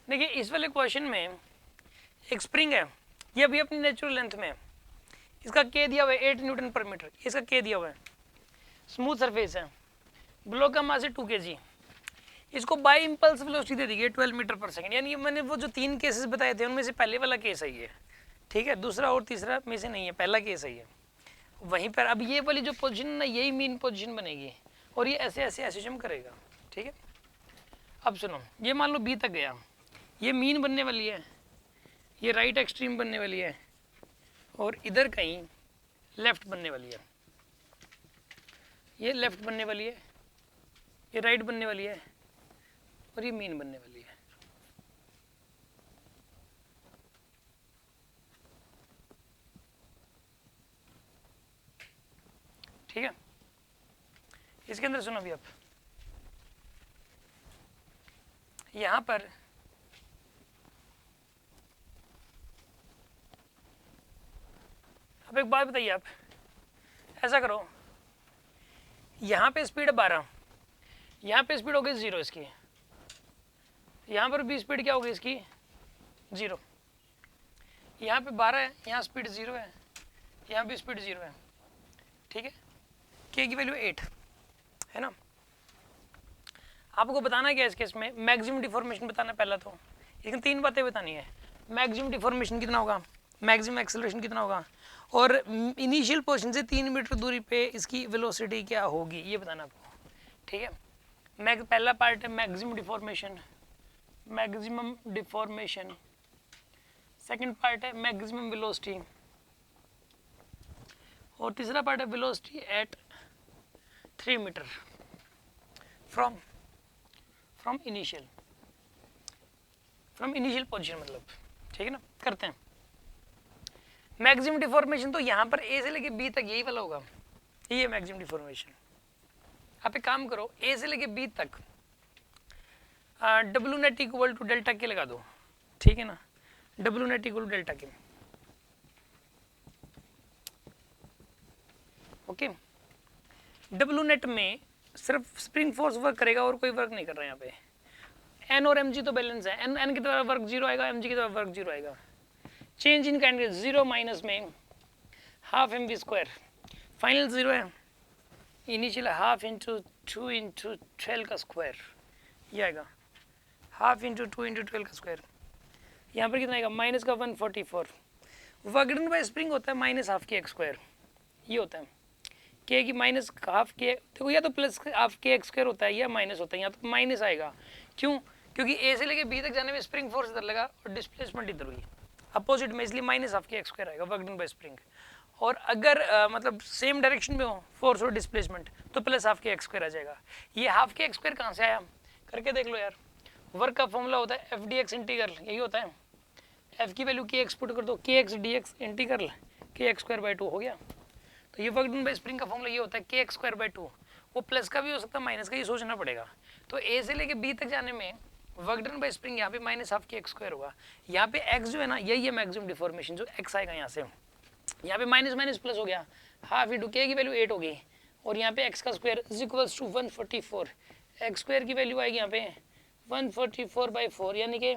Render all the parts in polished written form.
देखिए इस वाले क्वेश्चन में एक स्प्रिंग है, ये अभी अपनी नेचुरल लेंथ में है, इसका के दिया हुआ है 8 न्यूटन पर मीटर, इसका के दिया हुआ है, स्मूथ सरफेस है, ब्लॉक का मास है 2 kg, इसको बाई इम्पल्स वेलोसिटी दे दी गई 12 मीटर पर सेकंड। यानी मैंने वो जो 3 केसेस बताए थे उनमें से पहले वाला केस सही है, ठीक है, दूसरा और तीसरा में से नहीं है, पहला केस सही है। वहीं पर अब ये वाली जो पोजीशन ना यही मीन पोजीशन बनेगी और ये ऐसे ऐसे एसोसिएशन करेगा, ठीक है। अब सुनो, ये मान लो बी तक गया, ये मीन बनने वाली है, ये राइट एक्सट्रीम बनने वाली है और इधर कहीं लेफ्ट बनने वाली है, ये लेफ्ट बनने वाली है, ये राइट बनने वाली है और ये मीन बनने वाली है। ठीक है, इसके अंदर सुनो अभी आप यहां पर अब एक बात बताइए, आप ऐसा करो, यहां पे स्पीड 12, यहां पे स्पीड हो गई 0 इसकी, यहां पर भी स्पीड क्या होगी इसकी 0, यहां पे 12 है, यहां स्पीड 0 है, यहां भी स्पीड 0 है, ठीक है, के की वैल्यू 8 है ना। आपको बताना क्या है इस केस में, मैक्सिमम डिफॉर्मेशन बताना पहला तो, लेकिन 3 बातें बतानी है, मैक्सिमम डिफॉर्मेशन कितना होगा, मैक्सिमम एक्सेलरेशन कितना होगा और इनिशियल पोजीशन से 3 मीटर दूरी पे इसकी वेलोसिटी क्या होगी, ये बताना आपको, ठीक है। पहला पार्ट है maximum deformation, maximum deformation, second part है मैक्सिमम वेलोसिटी और तीसरा पार्ट है velocity at 3 metre from initial position, मतलब ठीक है ना। करते हैं मैक्सिमम डिफॉर्मेशन, तो यहाँ पर ए से लेके बी तक यही वाला होगा, ये मैक्सिमम डिफॉर्मेशन। आप एक काम करो, ए से लेके बी तक W net equal to delta K लगा दो, ठीक है ना, W net equal to delta K, okay. W net में सिर्फ स्प्रिंग फोर्स वर्क करेगा और कोई वर्क नहीं कर रहा है यहाँ पे, एन और एम जी तो बैलेंस है, एन की तरफ वर्क 0 आएगा, एम जी की तरफ वर्क 0 आएगा, चेंज इन काइंड 0 माइनस में half m v square, final 0 है, इनिशियल हाफ इंटू 2 इंटू 12 का स्क्वायर, ये आएगा हाफ इंटू 2 इंटू 12 का स्क्वायर, यहाँ पर कितना आएगा माइनस का 144, वर्क डन बाय स्प्रिंग होता है minus half K X square, ये होता है के की माइनस हाफ के, देखो या तो plus half K X square होता है या माइनस होता है, यहाँ तो माइनस आएगा, क्यों, क्योंकि ए से लेके बी तक जाने में स्प्रिंग फोर्स इधर लगा और डिस्प्लेसमेंट इधर हुई अपोजिट में, इसलिए minus half K X square आएगा वर्क डन बाय स्प्रिंग। और अगर मतलब सेम डायरेक्शन में हो फोर्स और डिस्प्लेसमेंट तो plus half K X square आ जाएगा। ये हाफ के एक्स स्क्वायर कहाँ से आया, करके देख लो यार, वर्क का फॉर्मूला होता है एफ डी एक्स इंटीग्रल, यही होता है, एफ की वैल्यू के एक्स पुट कर दो, के एक्स डी एक्स इंटीग्रल के एक्स स्क्वायर बाई 2 हो गया। तो ये वर्क डन बाय स्प्रिंग का फॉर्मूला ये होता है के एक्स स्क्वायर बाई 2, वो प्लस का भी हो सकता है माइनस का, ये सोचना पड़ेगा। तो ए से लेके बी तक जाने में वर्क डन बाय स्प्रिंग यहाँ पे minus half K X square होगा, यहाँ पे एक्स जो है ना यही है मैक्सिमम डिफॉर्मेशन, जो एक्स आएगा यहाँ से, यहाँ पे माइनस माइनस प्लस हो गया, हाफ इंटू के की वैल्यू 8 हो गई और यहाँ पे एक्स का square is equals to 144, x square की वैल्यू आएगी यहाँ पे 144 बाई 4 यानी कि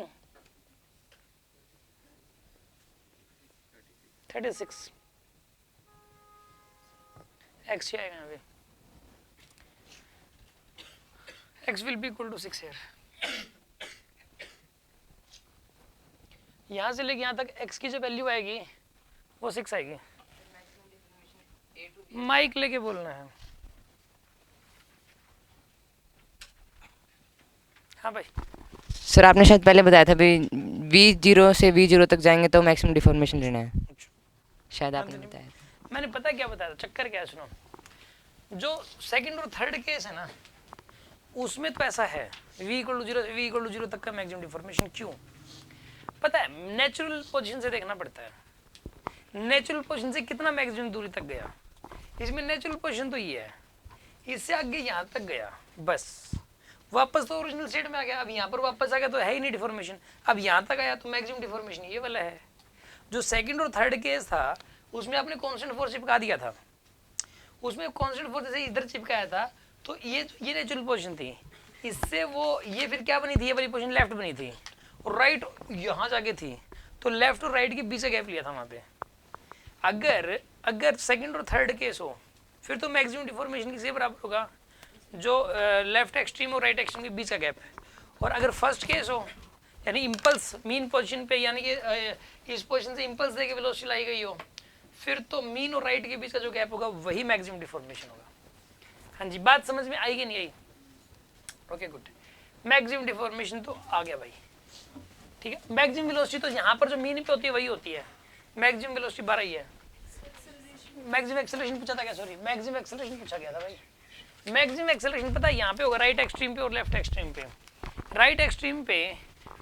36, एक्स आएगा यहाँ पे, x will be equal to 6 here, यहाँ से लेके यहाँ तक एक्स की जो वैल्यू आएगी वो 6 आएगी। माइक लेके बोलना है, हाँ भाई। सर आपने शायद पहले बताया था भाई V0 से V0 तक जाएंगे तो मैक्सिमम डिफॉर्मेशन लेना है, शायद आपने बताया था। मैंने पता क्या बताया था, चक्कर क्या है सुनो, जो सेकंड और थर्ड केस है ना उसमें तो ऐसा है v इक्वल टू 0 से v इक्वल टू 0 तक का मैक्सिमम डिफॉर्मेशन, क्यों पता है, नेचुरल पोजीशन से देखना पड़ता है, नेचुरल पोजीशन से कितना मैक्सिमम दूरी तक गया, इसमें नेचुरल पोजीशन तो ये है, इससे आगे यहाँ तक गया बस, वापस तो ओरिजिनल स्टेट में आ गया, अब यहाँ पर वापस आ गया तो है ही नहीं डिफॉर्मेशन, अब यहाँ तक आया तो मैक्सिमम डिफॉर्मेशन ये वाला है। जो सेकंड और थर्ड केस था उसमें आपने कांस्टेंट फोर्स चिपका दिया था, उसमें कांस्टेंट फोर्स जैसे इधर चिपकाया था तो ये नेचुरल पोजीशन थी, इससे वो ये फिर क्या बनी थी, ये वाली पोजीशन लेफ्ट बनी थी, और राइट यहाँ जाके थी, तो लेफ्ट और राइट के बीच का गैप लिया था वहाँ पे। अगर सेकंड और थर्ड केस हो फिर तो मैक्सिमम डिफॉर्मेशन किसके बराबर होगा, जो लेफ्ट एक्सट्रीम और राइट एक्सट्रीम के बीच का गैप है। और अगर फर्स्ट केस हो यानी इम्पल्स मीन पोजीशन पे, यानी कि इस पोजीशन से इम्पल्स देके वेलोसिटी लाई गई हो, फिर तो मीन और राइट के बीच का जो गैप होगा वही मैक्सिमम डिफॉर्मेशन होगा। हाँ जी, बात समझ में आई कि नहीं आई? ओके गुड, मैक्सिमम डिफॉर्मेशन तो आ गया भाई। ठीक है, मैक्सिमम वेलोसिटी तो यहाँ पर जो मीन पे होती है वही होती है, मैक्सिमम वेलोसिटी 12 ही है। मैक्सिमम एक्सेलरेशन पूछा था क्या? सॉरी, मैक्सिमम एक्सेलरेशन पूछा गया था भाई। मैक्सिमम एक्सेलरेशन पता है यहाँ पे होगा, राइट एक्सट्रीम पे और लेफ्ट एक्सट्रीम पे। राइट एक्सट्रीम पे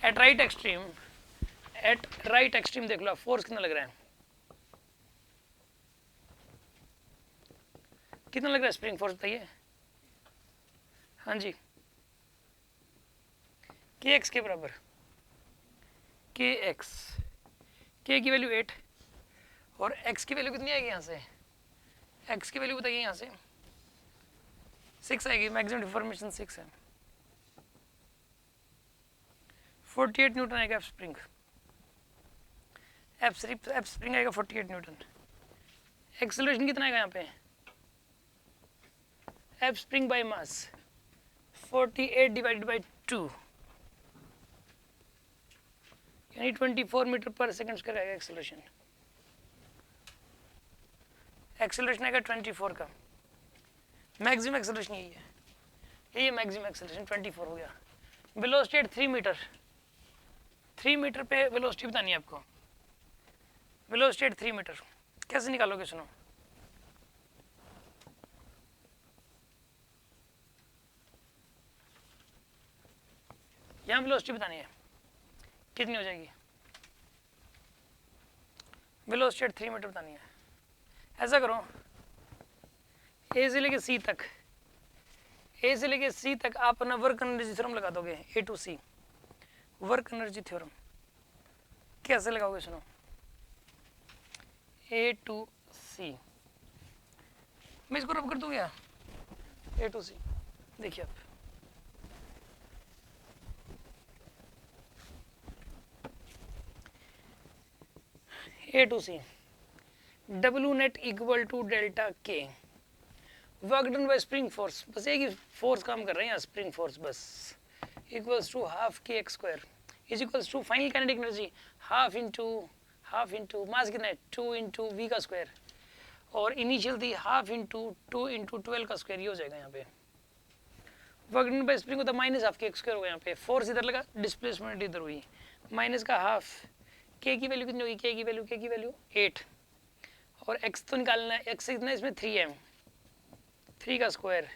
एट राइट एक्सट्रीम देख लो फोर्स कितना लग रहा है, कितना लग रहा है स्प्रिंग फोर्स बताइए। हाँ जी, के एक्स के बराबर, के एक्स, के की वैल्यू 8 और एक्स की वैल्यू कितनी आएगी यहाँ से, एक्स की वैल्यू बताइए यहाँ से 6 आएगी, मैक्सिमम डिफॉर्मेशन 6 है। 48 न्यूटन आएगा एफ स्प्रिंग, एफ स्प्रिंग आएगा 48 न्यूटन। एक्सेलरेशन कितना आएगा यहाँ पे, F spring by mass 48 divided by 2 यानी 24 मीटर पर सेकंड का आएगा एक्सेलरेशन। एक्सेलरेशन आएगा 24 का, मैक्सिमम एक्सेलरेशन यही है, यही मैक्सिमम एक्सेलरेशन 24 हो गया। वेलोसिटी एट 3 मीटर, 3 मीटर पे वेलोसिटी बतानी है आपको, वेलोसिटी एट 3 मीटर कैसे निकालोगे सुनो। यहाँ वेलोसिटी बतानी है कितनी हो जाएगी, वेलोसिटी एट 3 मीटर बतानी है। ऐसा करो, ए से लेके सी तक, ए से लेके सी तक आप अपना वर्क एनर्जी थ्योरम लगा दोगे, A to C work energy theorem कैसे लगाओगे सुनो। ए टू सी मैं इसको रब कर दूं क्या, ए टू सी देखिए आप, A to C W net equal to delta K work done by spring force, बस एक ही फोर्स काम कर रहे हैं यहाँ, स्प्रिंग फोर्स बस, equals to half K X square is equals to final kinetic energy half into mass कितना है 2 इंटू वी का स्क्वायर, और इनिशियल थी हाफ इंटू 2 इंटू 12 का स्क्वायर, ये हो जाएगा यहाँ पे। वर्क डन बाय स्प्रिंग होता है minus half K X square होगा, यहाँ पे फोर्स इधर लगा, डिस्प्लेसमेंट इधर हुई, माइनस का हाफ, के की वैल्यू कितनी होगी, के की वैल्यू 8 और एक्स तो निकालना है, एक्स कितना है इसमें 3 है, 3 का square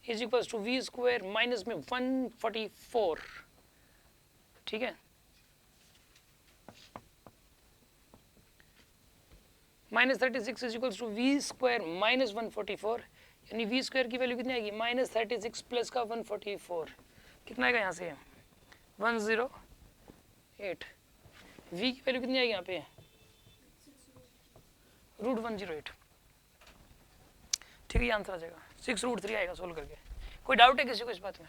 is equals to v square minus में 144, ठीक है, minus 36 is equals to v square minus 144, यानी वी स्क्वायर की वैल्यू कितनी आएगी, माइनस 36 प्लस का 144 कितना आएगा यहाँ से 108, वी की वैल्यू कितनी आएगी यहाँ पे √108, ठीक है, ये आंसर आ जाएगा 6√3 आएगा सोल्व करके। कोई डाउट है किसी को इस बात में?